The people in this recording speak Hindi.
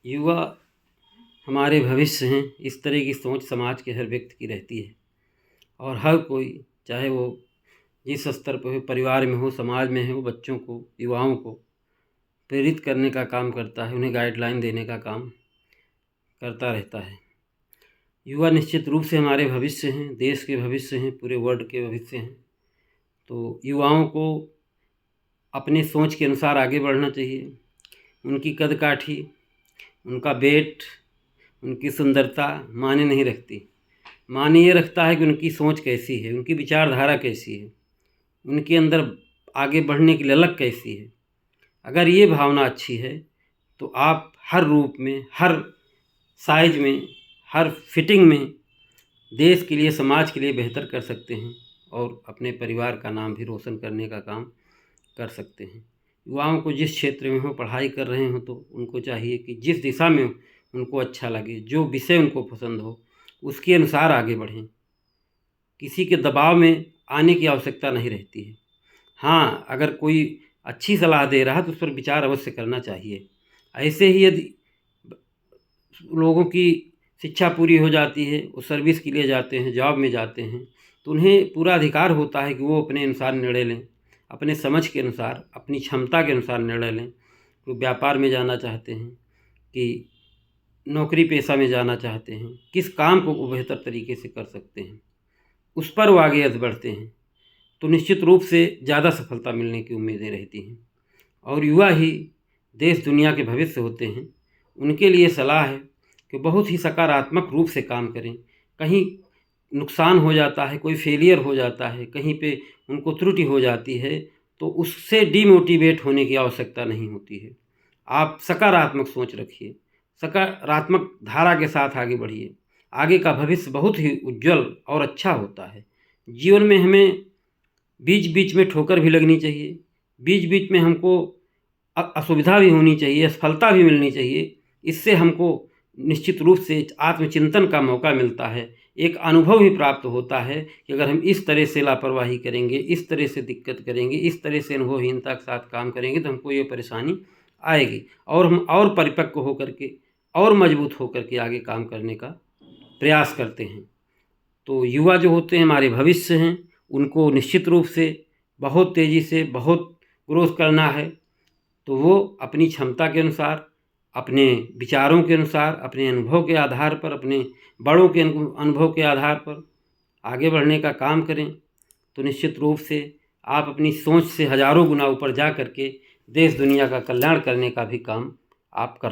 युवा हमारे भविष्य हैं। इस तरह की सोच समाज के हर व्यक्ति की रहती है और हर कोई, चाहे वो जिस स्तर पर हो, परिवार में हो, समाज में हो, बच्चों को, युवाओं को प्रेरित करने का काम करता है, उन्हें गाइडलाइन देने का काम करता रहता है। युवा निश्चित रूप से हमारे भविष्य हैं, देश के भविष्य हैं, पूरे वर्ल्ड के भविष्य हैं। तो युवाओं को अपने सोच के अनुसार आगे बढ़ना चाहिए। उनकी कद-काठी, उनका वेट, उनकी सुंदरता मायने नहीं रखती। मायने ये रखता है कि उनकी सोच कैसी है, उनकी विचारधारा कैसी है, उनके अंदर आगे बढ़ने की ललक कैसी है। अगर ये भावना अच्छी है तो आप हर रूप में, हर साइज में, हर फिटिंग में देश के लिए, समाज के लिए बेहतर कर सकते हैं और अपने परिवार का नाम भी रोशन करने का काम कर सकते हैं। युवाओं को जिस क्षेत्र में हो, पढ़ाई कर रहे हों, तो उनको चाहिए कि जिस दिशा में उनको अच्छा लगे, जो विषय उनको पसंद हो, उसके अनुसार आगे बढ़ें। किसी के दबाव में आने की आवश्यकता नहीं रहती है। हाँ, अगर कोई अच्छी सलाह दे रहा है तो उस पर विचार अवश्य करना चाहिए। ऐसे ही यदि लोगों की शिक्षा पूरी हो जाती है, वो सर्विस के लिए जाते हैं, जॉब में जाते हैं, तो उन्हें पूरा अधिकार होता है कि वो अपने अनुसार निर्णय लें, अपने समझ के अनुसार, अपनी क्षमता के अनुसार निर्णय लें। वो व्यापार में जाना चाहते हैं कि नौकरी पेशा में जाना चाहते हैं, किस काम को वो बेहतर तरीके से कर सकते हैं, उस पर वो आगे बढ़ते हैं, तो निश्चित रूप से ज़्यादा सफलता मिलने की उम्मीदें रहती हैं। और युवा ही देश दुनिया के भविष्य होते हैं। उनके लिए सलाह है कि बहुत ही सकारात्मक रूप से काम करें। कहीं नुकसान हो जाता है, कोई फेलियर हो जाता है, कहीं पे उनको त्रुटि हो जाती है, तो उससे डिमोटिवेट होने की आवश्यकता नहीं होती है। आप सकारात्मक सोच रखिए, सकारात्मक धारा के साथ आगे बढ़िए। आगे का भविष्य बहुत ही उज्जवल और अच्छा होता है। जीवन में हमें बीच-बीच में ठोकर भी लगनी चाहिए, बीच-बीच में हमको असुविधा भी होनी चाहिए, असफलता भी मिलनी चाहिए। इससे हमको निश्चित रूप से आत्मचिंतन का मौका मिलता है। एक अनुभव भी प्राप्त होता है कि अगर हम इस तरह से लापरवाही करेंगे, इस तरह से दिक्कत करेंगे, इस तरह से अनुभवहीनता के साथ काम करेंगे तो हमको ये परेशानी आएगी और हम और परिपक्व होकर के और मजबूत होकर के आगे काम करने का प्रयास करते हैं। तो युवा जो होते हैं हमारे भविष्य हैं, उनको निश्चित रूप से बहुत तेज़ी से बहुत ग्रोथ करना है। तो वो अपनी क्षमता के अनुसार, अपने विचारों के अनुसार, अपने अनुभव के आधार पर, अपने बड़ों के अनुभव के आधार पर आगे बढ़ने का काम करें। तो निश्चित रूप से आप अपनी सोच से हज़ारों गुना ऊपर जा कर के देश दुनिया का कल्याण करने का भी काम आप कर